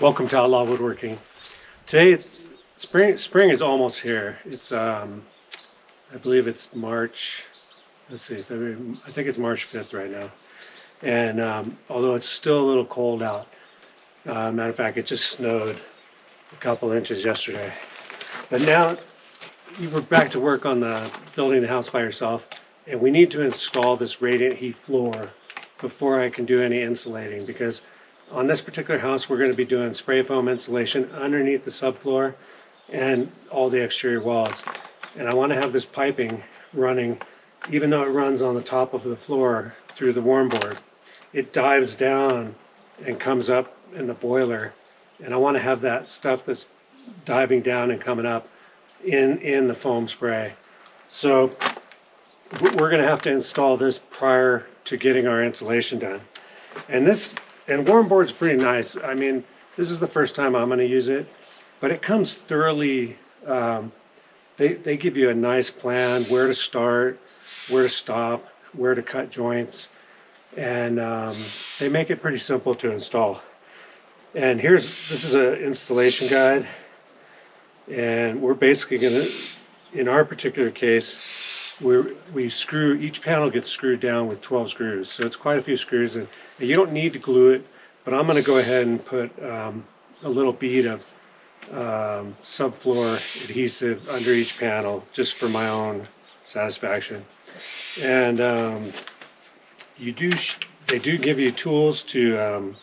Welcome to Outlaw Woodworking. Today, spring is almost here. It's I believe it's March. Let's see, February. I think it's March 5th right now. And although it's still a little cold out, matter of fact, it just snowed a couple inches yesterday. But now you were back to work on the building the house by yourself, and we need to install this radiant heat floor before I can do any insulating, because on this particular house, we're going to be doing spray foam insulation underneath the subfloor and all the exterior walls. And I want to have this piping running, even though it runs on the top of the floor through the Warmboard. It dives down and comes up in the boiler. And I want to have that stuff that's diving down and coming up in the foam spray. So we're going to have to install this prior to getting our insulation done. And Warmboard's pretty nice. I mean, this is the first time I'm going to use it, but it comes thoroughly. They give you a nice plan where to start, where to stop, where to cut joints, and they make it pretty simple to install. And this is an installation guide, and we're basically going to, in our particular case, each panel gets screwed down with 12 screws, so it's quite a few screws, and you don't need to glue it, but I'm going to go ahead and put a little bead of subfloor adhesive under each panel just for my own satisfaction. And they do give you tools to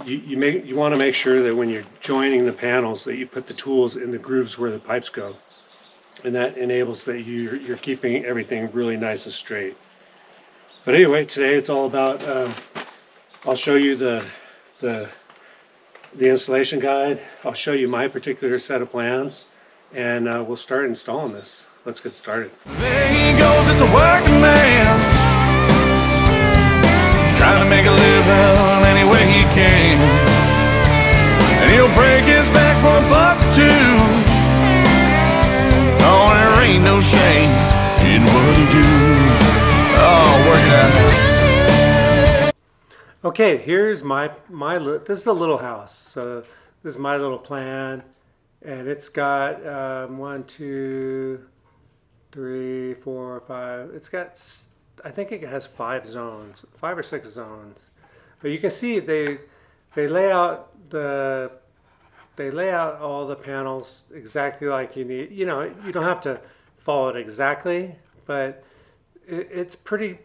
you want to make sure that when you're joining the panels that you put the tools in the grooves where the pipes go. And that enables that you're keeping everything really nice and straight. But anyway, today it's all about, I'll show you the installation guide. I'll show you my particular set of plans, and we'll start installing this. Let's get started. There he goes, it's a working man. He's trying to make a living any way he can. And he'll break his back for $1 or $2. Oh, there ain't no shame in what he do. Oh, work it out. Okay, here's this is a little house. So this is my little plan, and it's got 1, 2, 3, 4, 5. It's got, I think it has 5 zones, 5 or 6 zones. But you can see they lay out all the panels exactly like you need. You know, you don't have to follow it exactly, but it's pretty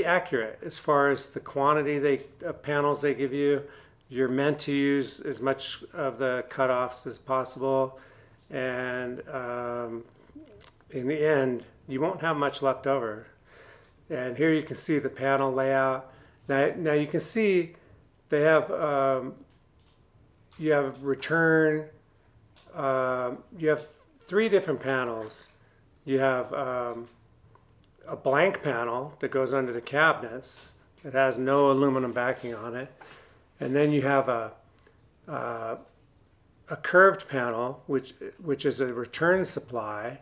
accurate as far as the quantity of panels they give you. You're meant to use as much of the cutoffs as possible, and in the end, you won't have much left over. And here you can see the panel layout. Now you can see they have. You have return, you have 3 different panels. You have a blank panel that goes under the cabinets. It has no aluminum backing on it. And then you have a curved panel, which is a return supply.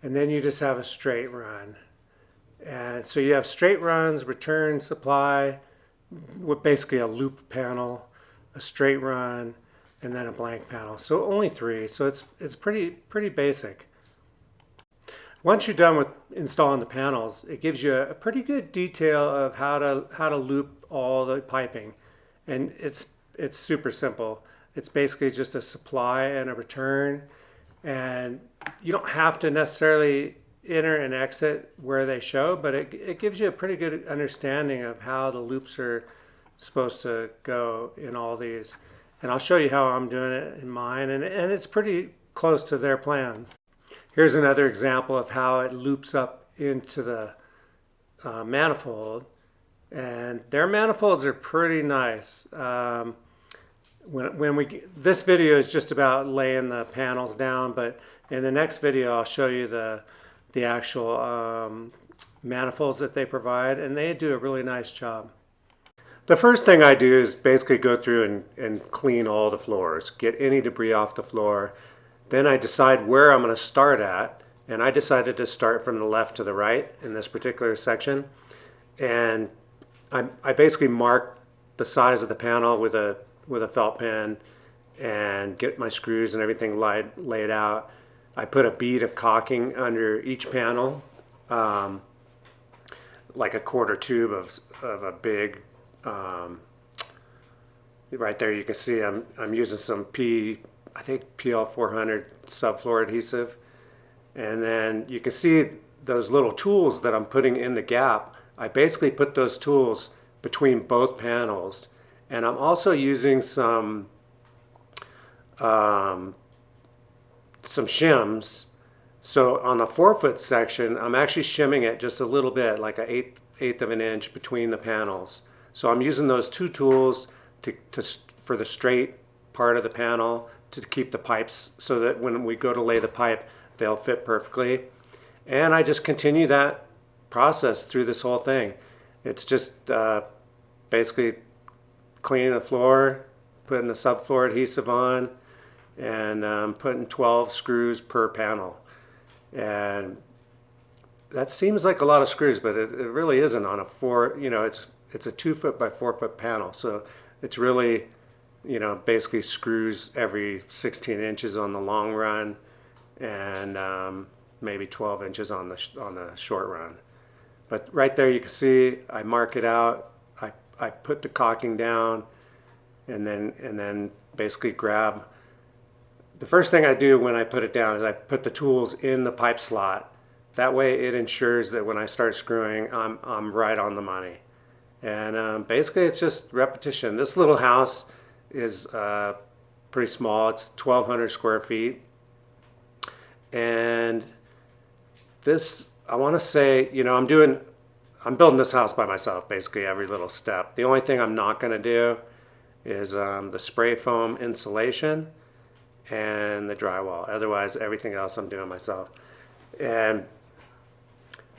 And then you just have a straight run. And so you have straight runs, return supply, with basically a loop panel, a straight run, and then a blank panel. So only 3. So it's pretty basic. Once you're done with installing the panels, it gives you a pretty good detail of how to loop all the piping, and it's super simple. It's basically just a supply and a return, and you don't have to necessarily enter and exit where they show, but it gives you a pretty good understanding of how the loops are supposed to go in all these. And I'll show you how I'm doing it in mine, and it's pretty close to their plans. Here's another example of how it loops up into the manifold, and their manifolds are pretty nice. This video is just about laying the panels down, but in the next video I'll show you the actual manifolds that they provide, and they do a really nice job. The first thing I do is basically go through and clean all the floors, get any debris off the floor. Then I decide where I'm going to start at, and I decided to start from the left to the right in this particular section. And I basically mark the size of the panel with a with a felt pen and get my screws and everything laid out. I put a bead of caulking under each panel, like a quarter tube of a big, right there you can see I'm using some I think PL 400 subfloor adhesive. And then you can see those little tools that I'm putting in the gap. I basically put those tools between both panels. And I'm also using some shims. So on the 4-foot section, I'm actually shimming it just a little bit, like an eighth of an inch between the panels. So I'm using those two tools for the straight part of the panel to keep the pipes so that when we go to lay the pipe, they'll fit perfectly. And I just continue that process through this whole thing. It's just basically cleaning the floor, putting the subfloor adhesive on, and putting 12 screws per panel. And that seems like a lot of screws, but it really isn't on a it's a 2-foot by 4-foot panel. So it's really, basically screws every 16 inches on the long run, and maybe 12 inches on the short run. But right there you can see I mark it out. I put the caulking down, and then basically grab. The first thing I do when I put it down is I put the tools in the pipe slot. That way it ensures that when I start screwing, I'm right on the money. And basically it's just repetition. This little house is pretty small. It's 1,200 square feet. And this, I want to say, I'm building this house by myself, basically every little step. The only thing I'm not going to do is the spray foam insulation and the drywall. Otherwise, everything else I'm doing myself. And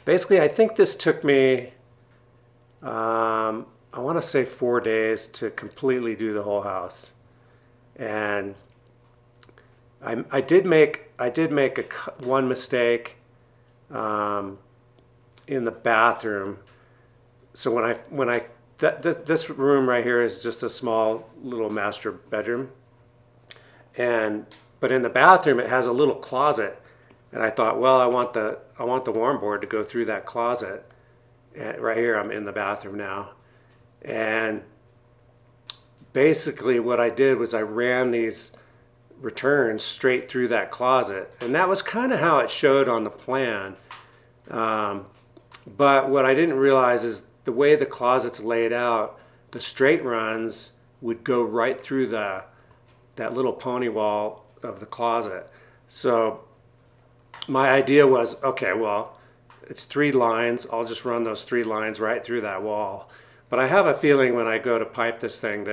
basically, I think this took me, I want to say 4 days to completely do the whole house. And I did make one mistake in the bathroom. So this room right here is just a small little master bedroom, but in the bathroom it has a little closet, and I thought, well, I want the Warmboard to go through that closet. And right here I'm in the bathroom now, and basically what I did was I ran these returns straight through that closet, and that was kind of how it showed on the plan. But what I didn't realize is the way the closet's laid out, the straight runs would go right through that little pony wall of the closet. So my idea was, okay, well, it's 3 lines. I'll just run those 3 lines right through that wall. But I have a feeling when I go to pipe this thing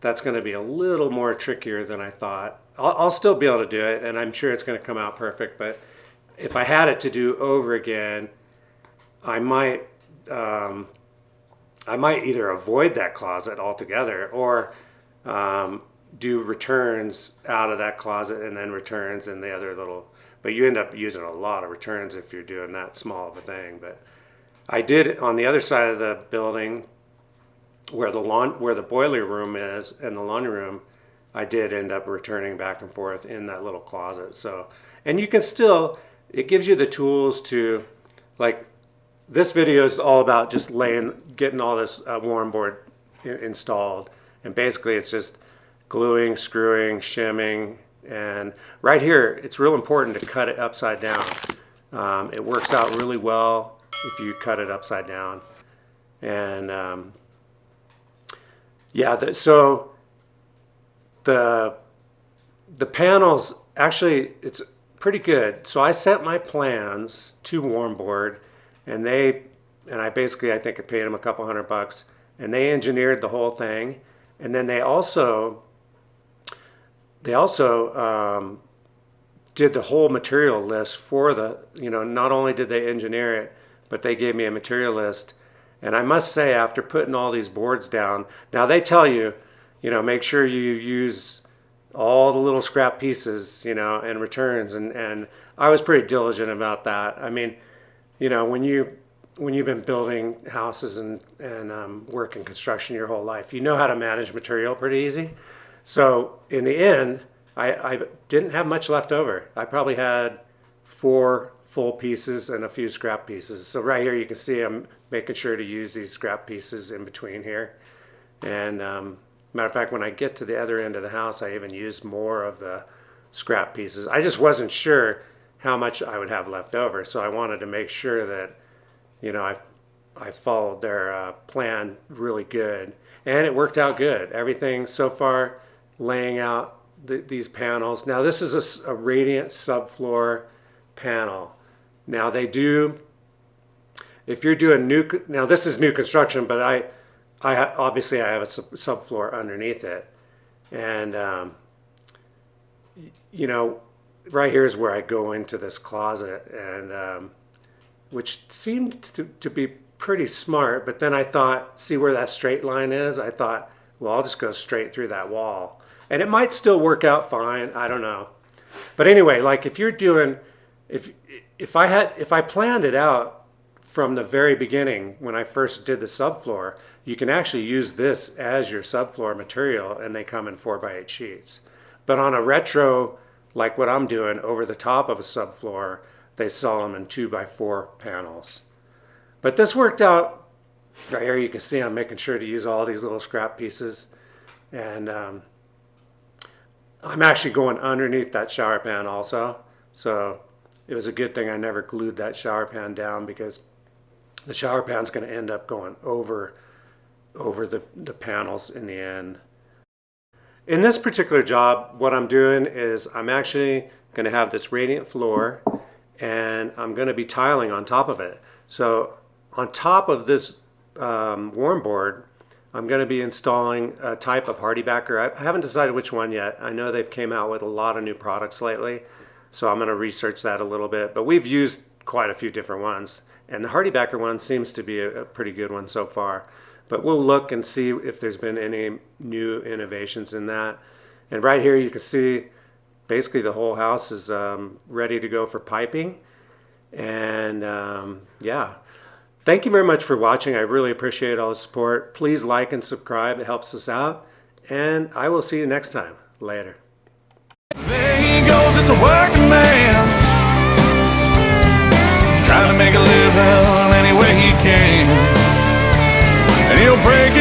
that's going to be a little more trickier than I thought. I'll still be able to do it, and I'm sure it's going to come out perfect. But if I had it to do over again, I might either avoid that closet altogether or do returns out of that closet and then returns in the other little. But you end up using a lot of returns if you're doing that small of a thing. But I did on the other side of the building where the boiler room is and the laundry room, I did end up returning back and forth in that little closet. So, and you can still, it gives you the tools to, like, this video is all about just getting all this Warmboard installed. And basically it's just gluing, screwing, shimming. And right here, it's real important to cut it upside down. It works out really well if you cut it upside down. And so the panels, actually, it's pretty good. So I sent my plans to Warmboard, and I think I paid them a couple $100, and they engineered the whole thing. And then they also did the whole material list for not only did they engineer it, but they gave me a material list. And I must say, after putting all these boards down, now they tell you, make sure you use all the little scrap pieces, and returns. And I was pretty diligent about that. I mean, when when you've been building houses and work in construction your whole life, you know how to manage material pretty easy. So in the end, I didn't have much left over. I probably had 4 full pieces and a few scrap pieces. So right here you can see I'm making sure to use these scrap pieces in between here. And matter of fact, when I get to the other end of the house, I even use more of the scrap pieces. I just wasn't sure how much I would have left over, so I wanted to make sure that, you know, I followed their plan really good, and it worked out good. Everything so far, laying out these panels. Now this is a radiant subfloor panel. Now they do, if you're doing now this is new construction, but I obviously I have a subfloor underneath it, and you know, right here is where I go into this closet, and which seemed to be pretty smart. But then I thought, see where that straight line is? I thought, well, I'll just go straight through that wall, and it might still work out fine. I don't know. But anyway, like if you're doing, if I planned it out from the very beginning when I first did the subfloor, you can actually use this as your subfloor material, and they come in 4x8 sheets. But on a retro, like what I'm doing over the top of a subfloor, they sell them in 2x4 panels. But this worked out. Right here you can see I'm making sure to use all these little scrap pieces. And I'm actually going underneath that shower pan also. So it was a good thing I never glued that shower pan down, because the shower pan's going to end up going over the panels in the end. In this particular job, what I'm doing is I'm actually going to have this radiant floor, and I'm going to be tiling on top of it. So on top of this warm board, I'm going to be installing a type of hardy backer. I haven't decided which one yet. I know they've came out with a lot of new products lately, so I'm going to research that a little bit. But we've used quite a few different ones, and the hardy backer one seems to be a pretty good one so far. But we'll look and see if there's been any new innovations in that. And right here you can see basically the whole house is ready to go for piping. And yeah, thank you very much for watching. I really appreciate all the support. Please like and subscribe. It helps us out. And I will see you next time. Later. There he goes, it's a working man. He's trying to make a living any way he can. And he'll break